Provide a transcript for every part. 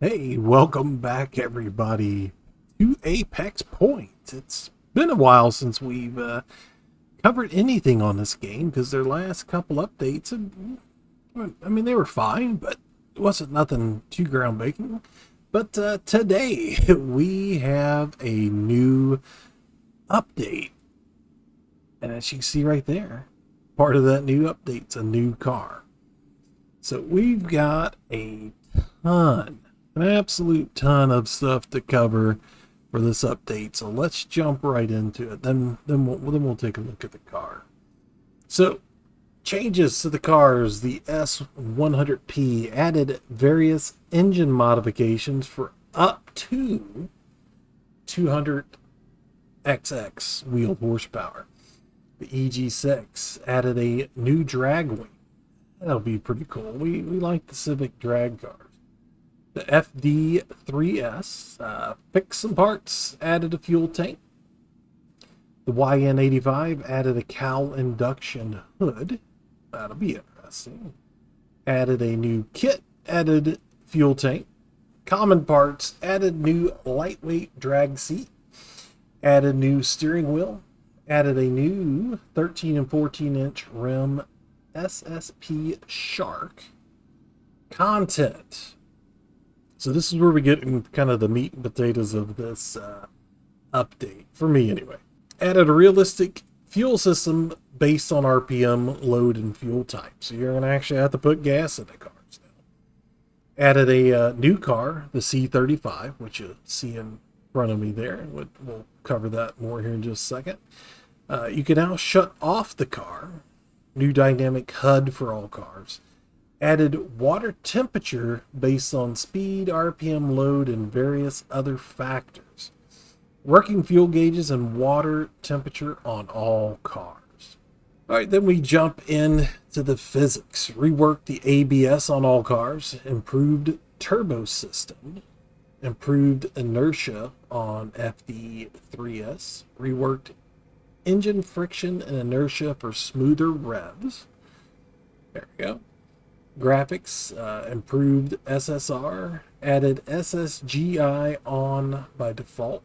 Hey, welcome back everybody to Apex Point. It's been a while since we've covered anything on this game because their last couple updates, I mean, they were fine, but it wasn't nothing too groundbreaking. But today we have a new update. And as you can see right there, part of that new update's a new car. So we've got an absolute ton of stuff to cover for this update. So let's jump right into it. Then we'll take a look at the car. So changes to the cars. The S100P added various engine modifications for up to 200 XX wheel horsepower. The EG6 added a new drag wing. That'll be pretty cool. We like the Civic drag cars. The FD3S fixed some parts, added a fuel tank. The YN85 added a cowl induction hood. That'll be interesting. Added a new kit, added fuel tank. Common parts, added new lightweight drag seat. Added new steering wheel. Added a new 13 and 14 inch rim SSP Shark. Content. So this is where we get in kind of the meat and potatoes of this update, for me anyway. Added a realistic fuel system based on RPM, load, and fuel type. So you're going to actually have to put gas in the cars now. Added a new car, the C35, which you see in front of me there. We'll cover that more here in just a second. You can now shut off the car. New dynamic HUD for all cars. Added water temperature based on speed, RPM, load, and various other factors. Working fuel gauges and water temperature on all cars. All right, then we jump into the physics. Reworked the ABS on all cars. Improved turbo system. Improved inertia on FD3S. Reworked engine friction and inertia for smoother revs. There we go. Graphics, improved SSR, added SSGI on by default,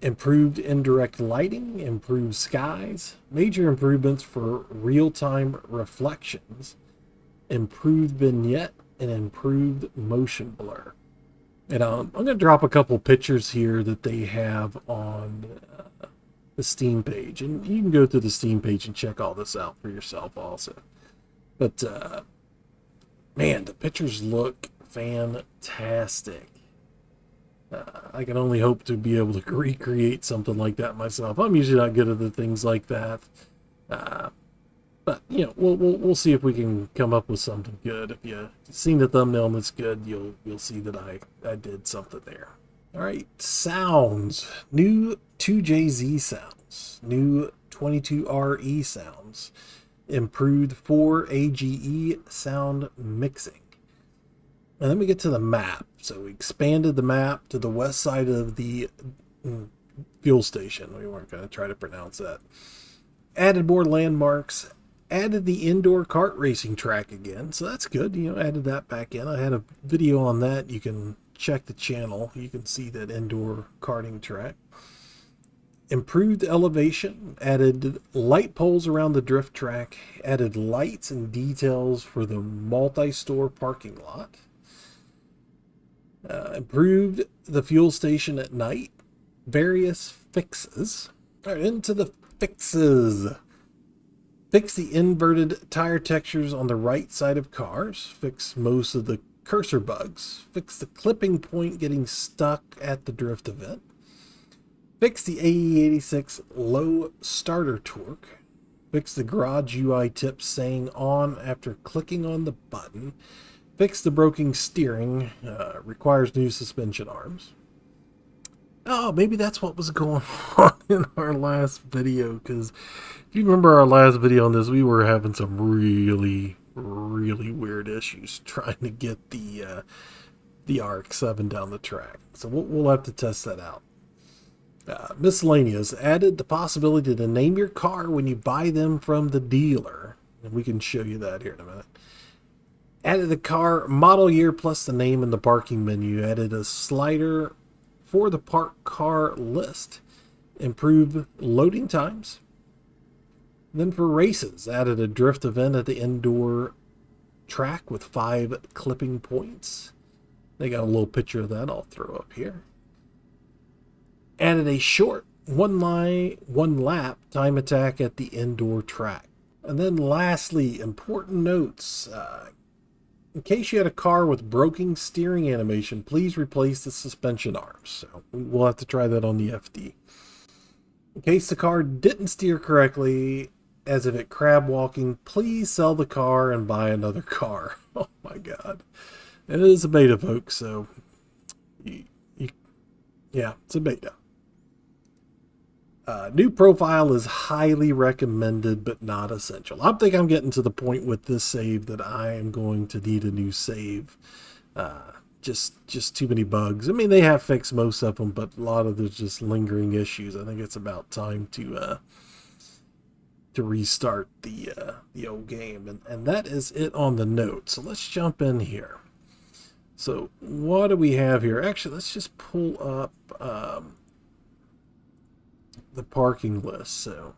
improved indirect lighting, improved skies, major improvements for real-time reflections, improved vignette, and improved motion blur. And I'm going to drop a couple pictures here that they have on the Steam page, and you can go to the Steam page and check all this out for yourself also. But man, the pictures look fantastic. I can only hope to be able to recreate something like that myself. I'm usually not good at the things like that, but you know, we'll see if we can come up with something good. If you've seen the thumbnail and it's good, you'll see that I did something there. All right, sounds. New 2JZ sounds. New 22RE sounds. Improved 4AGE sound mixing. And then we get to the map. So we expanded the map to the west side of the fuel station. We weren't going to try to pronounce that. Added more landmarks. Added the indoor kart racing track again. So that's good. You know, added that back in. I had a video on that. You can check the channel. You can see that indoor karting track. Improved elevation, added light poles around the drift track, added lights and details for the multi-store parking lot. Improved the fuel station at night. Various fixes. All right, into the fixes. Fix the inverted tire textures on the right side of cars. Fix most of the cursor bugs. Fix the clipping point getting stuck at the drift event. Fix the AE86 low starter torque. Fix the garage UI tips saying on after clicking on the button. Fix the broken steering. Requires new suspension arms. Oh, maybe that's what was going on in our last video, because if you remember our last video on this, we were having some really weird issues trying to get the RX-7 down the track. So we'll have to test that out. Miscellaneous added the possibility to name your car when you buy them from the dealer, and we can show you that here in a minute. Added the car model year plus the name in the parking menu. Added a slider for the parked car list. Improved loading times. Then for races, added a drift event at the indoor track with 5 clipping points. They got a little picture of that I'll throw up here. Added a short one lap time attack at the indoor track. And then lastly, important notes. In case you had a car with broken steering animation, please replace the suspension arms. So we'll have to try that on the FD. In case the car didn't steer correctly, as if it crab walking, please sell the car and buy another car. Oh my god. It is a beta, folks, so yeah, it's a beta. New profile is highly recommended, but not essential. I think I'm getting to the point with this save that I am going to need a new save. Just too many bugs. I mean, they have fixed most of them, but a lot of there's just lingering issues. I think it's about time to restart the old game, and that is it on the note. So let's jump in here. So what do we have here? Actually, let's just pull up the parking list. So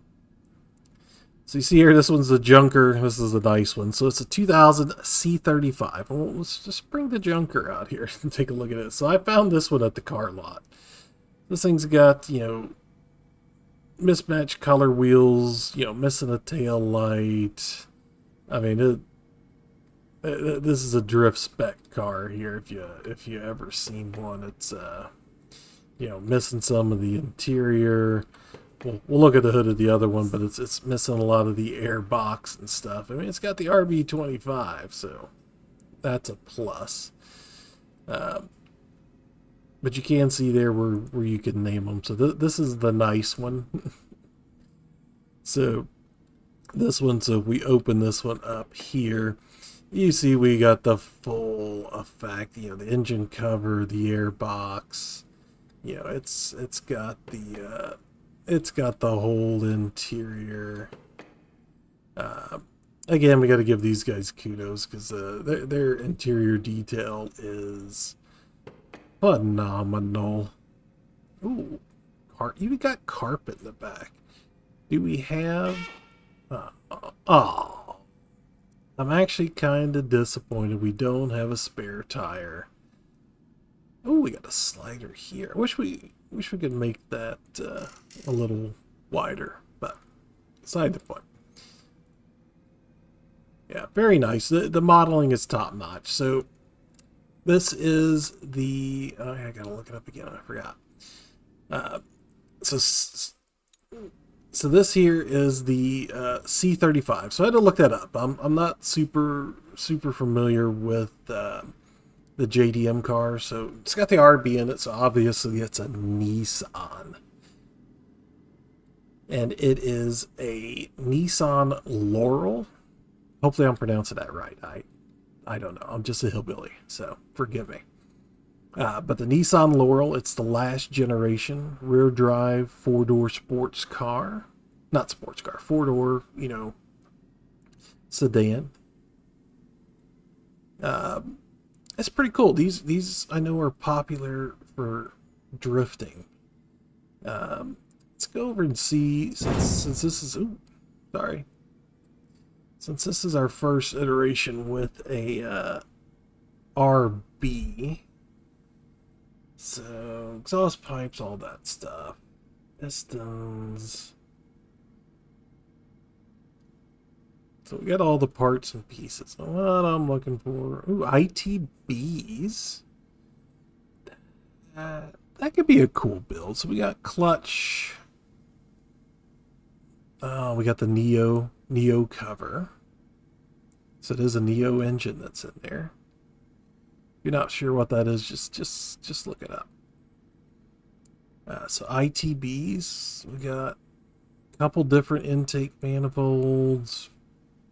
you see here, this one's the junker. This is the nice one. So it's a 2000 C35. Well, let's just bring the junker out here and take a look at it. So I found this one at the car lot. This thing's got, you know, mismatched color wheels, you know, missing a tail light. I mean, this is a drift spec car here. If you ever seen one, it's you know, missing some of the interior. We'll look at the hood of the other one, but it's missing a lot of the air box and stuff. I mean, it's got the RB25, so that's a plus. But you can see there where you can name them. So this is the nice one. So this one, so if we open this one up here, you see we got the full effect. You know, the engine cover, the air box. You know, it's got the whole interior. Again, we got to give these guys kudos because their interior detail is phenomenal. Ooh, even got carpet in the back. Do we have? Oh, I'm actually kind of disappointed we don't have a spare tire. Oh, we got a slider here. I wish we could make that a little wider, but beside the point. Yeah, very nice. The modeling is top notch. So this is the. Oh, I gotta look it up again. I forgot. So this here is the C35. So I had to look that up. I'm not super familiar with the JDM car. So it's got the RB in it, so obviously it's a Nissan. And it is a Nissan Laurel. Hopefully I'm pronouncing that right. I don't know. I'm just a hillbilly, so forgive me. But the Nissan Laurel, it's the last generation rear drive 4-door sports car. Not sports car, 4-door, you know, sedan. It's pretty cool. These I know are popular for drifting. Let's go over and see, since this is, ooh, sorry. Since this is our first iteration with a RB. So, exhaust pipes, all that stuff. Pistons. So we got all the parts and pieces. What I'm looking for. Ooh, ITBs. That could be a cool build. So we got clutch. We got the Neo cover. So it is a Neo engine that's in there. If you're not sure what that is, just look it up. So ITBs, we got a couple different intake manifolds,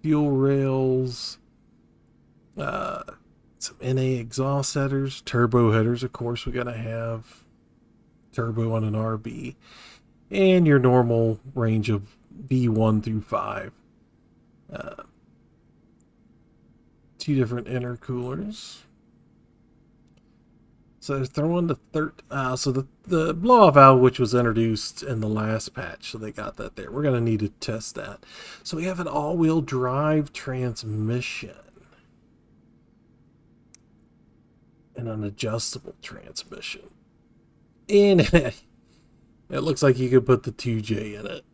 fuel rails, some NA exhaust headers, turbo headers. Of course, we gotta have turbo on an RB, and your normal range of V1 through 5. Two different intercoolers. So they're throwing the the blow-off valve, which was introduced in the last patch, so they got that there. We're going to need to test that. So we have an all-wheel drive transmission and an adjustable transmission. And it looks like you could put the 2J in it.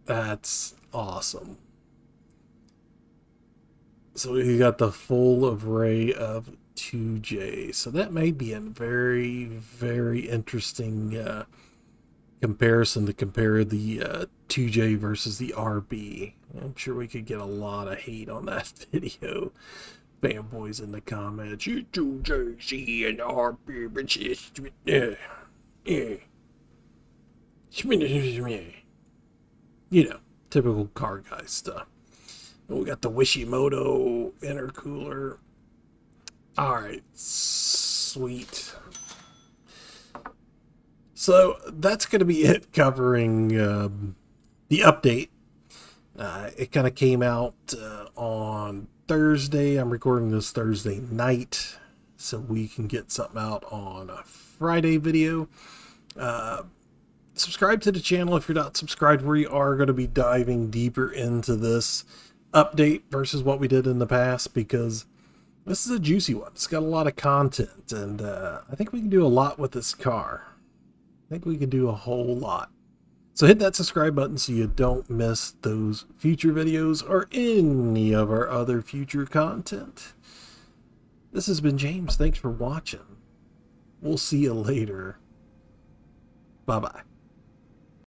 That's awesome. So we got the full array of 2J. So that may be a very, very interesting comparison to compare the 2J versus the RB. I'm sure we could get a lot of hate on that video. Fanboys in the comments. You 2JC and RB, but you know, typical car guy stuff. And we got the Wishimoto intercooler. Alright, sweet. So that's going to be it covering the update. It kind of came out on Thursday. I'm recording this Thursday night, so we can get something out on a Friday video. Subscribe to the channel if you're not subscribed. We are going to be diving deeper into this update versus what we did in the past, because this is a juicy one. It's got a lot of content, and I think we can do a lot with this car. I think we can do a whole lot. So hit that subscribe button so you don't miss those future videos or any of our other future content. This has been James. Thanks for watching. We'll see you later. Bye-bye.